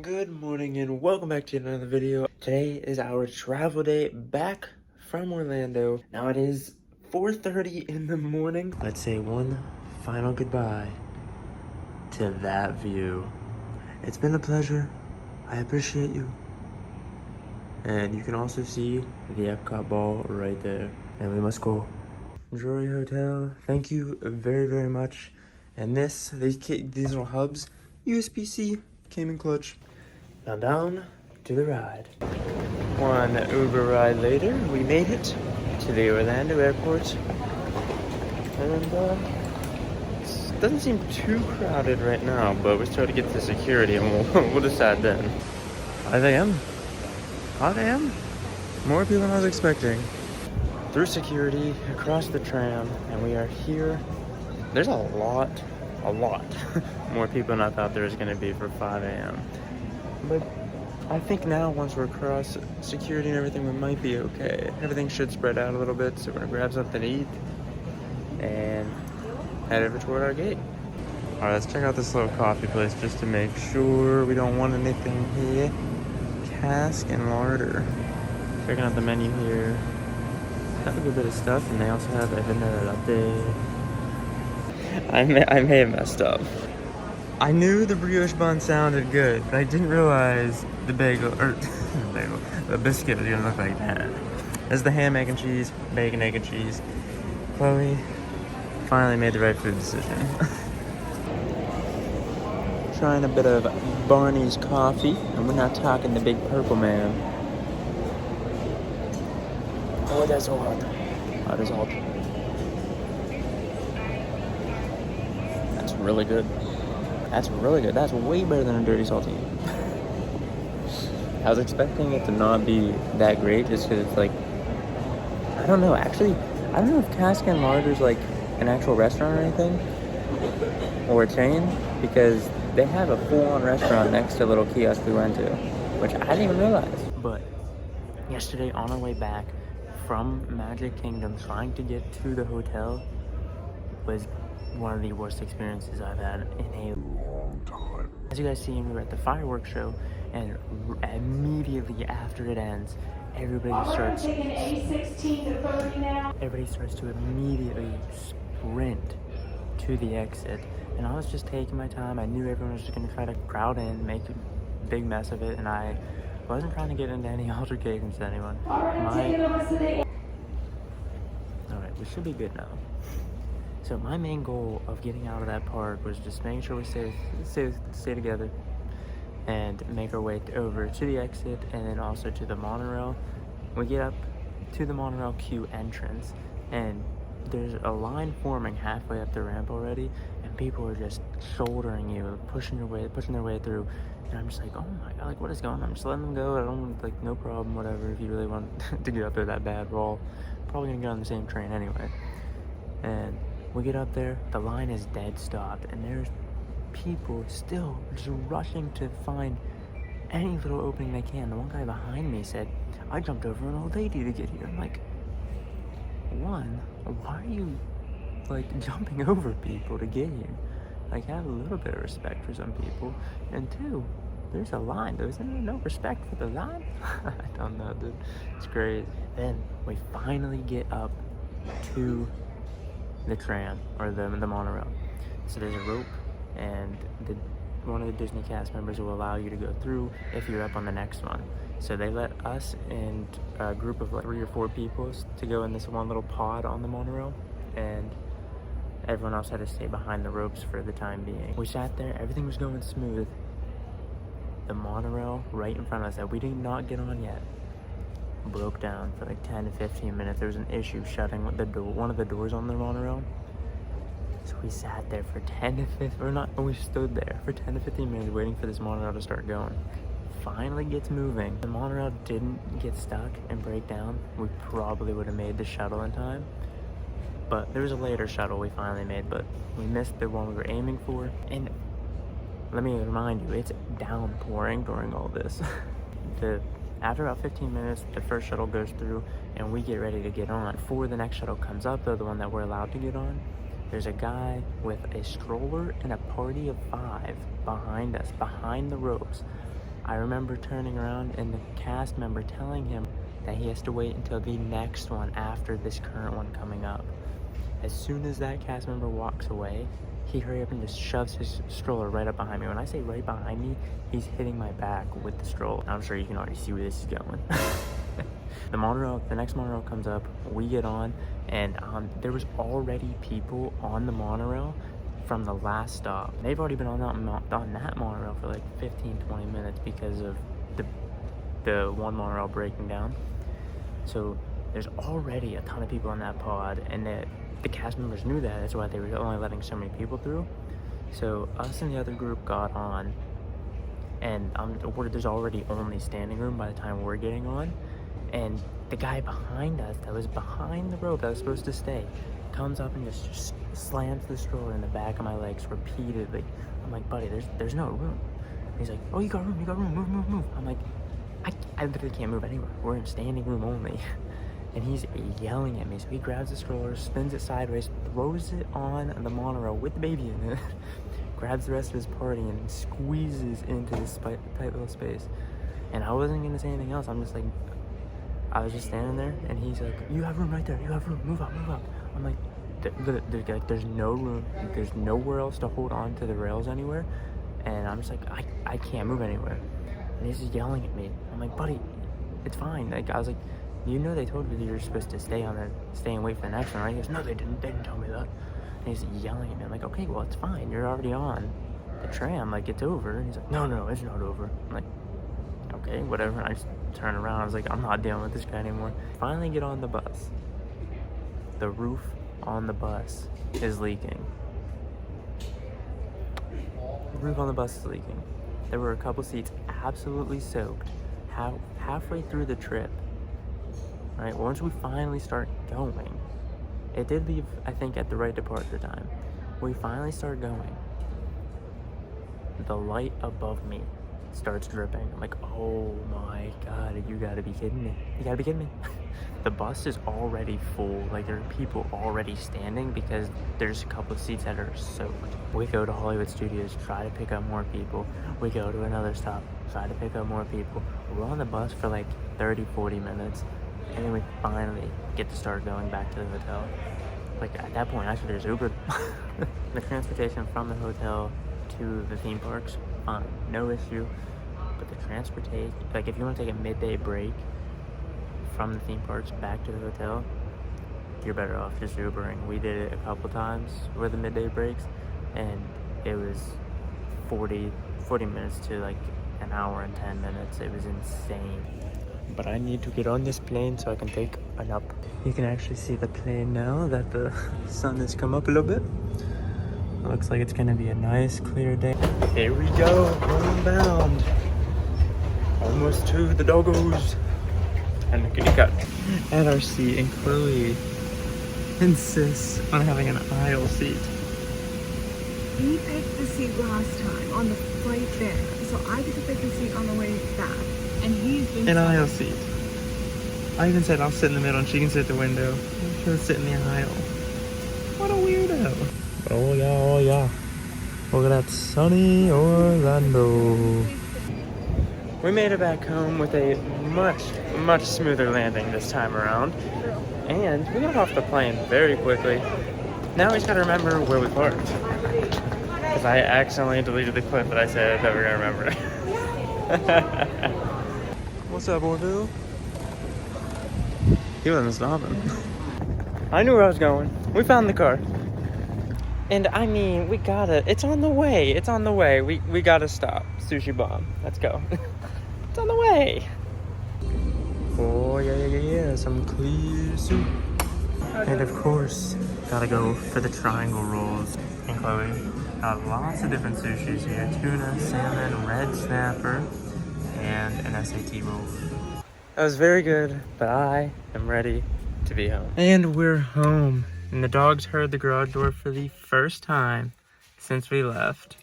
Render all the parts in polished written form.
Good morning and welcome back to another video. Today is our travel day back from Orlando. Now it is 4:30 in the morning. Let's say one final goodbye to that view. It's been a pleasure. I appreciate you. And you can also see the Epcot ball right there. And we must go. Drury Hotel, thank you very, very much. And these little hubs, USB-C, came in clutch. Now down to the ride. One Uber ride later, we made it to the Orlando airport. And it doesn't seem too crowded right now, but we still have to get to security and we'll decide then. 5 a.m. 5 a.m. More people than I was expecting. Through security, across the tram, and we are here. There's a lot more people than I thought there was gonna be for 5 a.m. But I think now, once we're across security and everything, we might be okay. Everything should spread out a little bit, so we're gonna grab something to eat and head over toward our gate. All right, let's check out this little coffee place just to make sure we don't want anything here. Cask and larder. Checking out the menu here. Have a good bit of stuff, and they also have a vanilla latte. I may have messed up. I knew the brioche bun sounded good, but I didn't realize the the biscuit was gonna look like that. This is the ham, egg, and cheese, bacon, egg, and cheese. Chloe finally made the right food decision. Trying a bit of Barney's coffee, and we're not talking the big purple man. Oh, that's hot. That is hot. That's really good. That's really good. That's way better than a dirty saltine. I was expecting it to not be that great just because it's like, I don't know. Actually, I don't know if Cask and Larder is like an actual restaurant or anything, or a chain, because they have a full-on restaurant next to a little kiosk we went to, which I didn't even realize. But yesterday on our way back from Magic Kingdom, trying to get to the hotel was one of the worst experiences I've had in a long time. As you guys see, we were at the fireworks show, and immediately after it ends, everybody starts to immediately sprint to the exit. And I was just taking my time. I knew everyone was just gonna try to crowd in, make a big mess of it, and I wasn't trying to get into any altercations with anyone. Alright, we should be good now. So my main goal of getting out of that park was just making sure we stay together and make our way over to the exit, and then also to the monorail. We get up to the monorail queue entrance, and there's a line forming halfway up the ramp already, and people are just shouldering you, pushing their way through. And I'm just like, oh my god, like, what is going on? I'm just letting them go. I don't, like, no problem, whatever. If you really want to get up there that bad, we're all probably gonna get on the same train anyway. And we get up there, the line is dead stopped, and there's people still just rushing to find any little opening they can. The one guy behind me said, I jumped over an old lady to get here. I'm like, one, why are you, like, jumping over people to get here? Like, have a little bit of respect for some people. And two, there's a line. There's no respect for the line? I don't know, dude. It's crazy. Then we finally get up to the tram, or the monorail. So there's a rope, and one of the Disney cast members will allow you to go through if you're up on the next one. So they let us and a group of like 3 or 4 people to go in this one little pod on the monorail, and everyone else had to stay behind the ropes for the time being. We sat there, everything was going smooth. The monorail right in front of us that we did not get on yet broke down for like 10 to 15 minutes. There was an issue shutting one of the doors on the monorail. So we sat there for 10 to 15, or not, we stood there for 10 to 15 minutes waiting for this monorail to start going. Finally gets moving. The monorail didn't get stuck and break down. We probably would have made the shuttle in time. But there was a later shuttle we finally made, but we missed the one we were aiming for. And let me remind you, it's downpouring during all this. After about 15 minutes, the first shuttle goes through, and we get ready to get on. Before the next shuttle comes up, though, the one that we're allowed to get on, there's a guy with a stroller and a party of 5 behind us, behind the ropes. I remember turning around and the cast member telling him that he has to wait until the next one after this current one coming up. As soon as that cast member walks away, he hurry up and just shoves his stroller right up behind me. When I say right behind me, he's hitting my back with the stroller. I'm sure you can already see where this is going. The next monorail comes up, we get on, and there was already people on the monorail from the last stop. They've already been on that monorail for like 15-20 minutes because of the one monorail breaking down. So there's already a ton of people in that pod, and the cast members knew that. That's why they were only letting so many people through. So us and the other group got on, and there's already only standing room by the time we're getting on. And the guy behind us that was behind the rope that was supposed to stay comes up and just slams the stroller in the back of my legs repeatedly. I'm like, buddy, there's no room. And he's like, oh, you got room, move. I'm like, I literally can't move anywhere. We're in standing room only. And he's yelling at me. So he grabs the stroller, spins it sideways, throws it on the monorail with the baby in it, grabs the rest of his party and squeezes into this tight little space. And I wasn't gonna say anything else. I was just standing there, and he's like, you have room right there, you have room, move up. I'm like, there's no room, there's nowhere else to hold on to the rails anywhere, and I'm just like, I can't move anywhere. And he's just yelling at me. I'm like, buddy, it's fine. Like, I was like, you know they told you you're supposed to stay and wait for the next one, right? He goes, no, they didn't tell me that. And he's yelling at me. I'm like, okay, well, it's fine, you're already on the tram, like, it's over. And he's like, no, it's not over. I'm like, okay, whatever. And I just turn around. I was like, I'm not dealing with this guy anymore. Finally get on the bus. The roof on the bus is leaking. The roof on the bus is leaking. There were a couple seats absolutely soaked halfway through the trip. Right, once we finally start going, it did leave, I think, at the right departure time. We finally start going. The light above me starts dripping. I'm like, oh my god, you gotta be kidding me. You gotta be kidding me. The bus is already full. Like, there are people already standing because there's a couple of seats that are soaked. We go to Hollywood Studios, try to pick up more people. We go to another stop, try to pick up more people. We're on the bus for like 30-40 minutes, and then we finally get to start going back to the hotel. Like, at that point, actually, there's Uber. The transportation from the hotel to the theme parks, fine, no issue. But the transportation, like, if you want to take a midday break from the theme parks back to the hotel, you're better off just Ubering. We did it a couple times with the midday breaks, and it was 40 minutes to like an hour and 10 minutes. It was insane. But I need to get on this plane so I can take a nap. You can actually see the plane now that the sun has come up a little bit. It looks like it's gonna be a nice clear day. Here we go, homebound. Almost to the doggos. And the kitty cat. At our seat, and Chloe insists on having an aisle seat. He picked the seat last time on the flight there, so I get to pick the seat on the way back. And he's been an aisle seat. I even said I'll sit in the middle and she can sit at the window. She'll sit in the aisle. What a weirdo. Oh yeah. Look at that sunny Orlando. We made it back home with a much smoother landing this time around. And we got off the plane very quickly. Now we just gotta remember where we parked. Because I accidentally deleted the clip that I said that we were gonna remember. What's up, Orville? He wasn't stopping. I knew where I was going. We found the car. And I mean, it's on the way. We gotta stop. Sushi Bomb. Let's go. It's on the way. Oh, yeah. Some clear soup. And of course, gotta go for the triangle rolls. And Chloe got lots of different sushis here. Tuna, salmon, red snapper, and an SAT roll. That was very good, but I am ready to be home. And we're home. And the dogs heard the garage door for the first time since we left.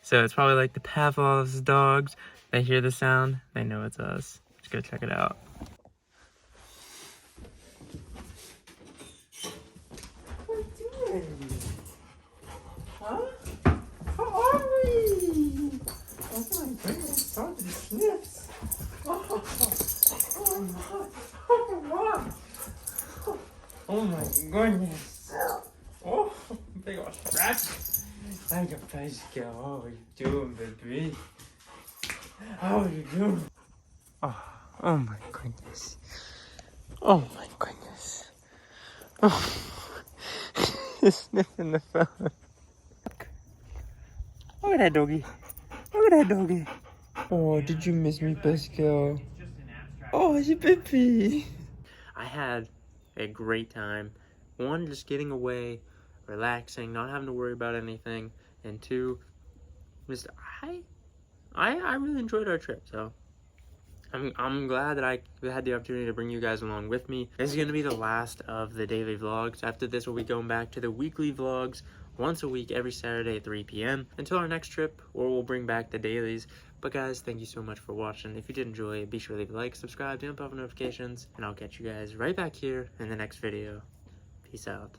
So it's probably like the Pavlov's dogs. They hear the sound, they know it's us. Let's go check it out. What are we doing? Huh? How are we? Oh my goodness, it's hard to goodness. Oh my goodness. Oh, big old scratch. Like a bicycle. How are you doing, baby? How are you doing? Oh my goodness. Oh my goodness. Oh. He's sniffing the phone. Look at that doggy. Look at that doggy. Oh, did you miss me, Pascal? Oh, you baby. I had a great time. One, just getting away, relaxing, not having to worry about anything, and two, just I really enjoyed our trip. So I'm glad that I had the opportunity to bring you guys along with me. This is gonna be the last of the daily vlogs. After this, we'll be going back to the weekly vlogs once a week, every Saturday at 3 p.m. until our next trip, or we'll bring back the dailies. But guys, thank you so much for watching. If you did enjoy it, be sure to leave a like, subscribe, turn on notifications, and I'll catch you guys right back here in the next video. Peace out.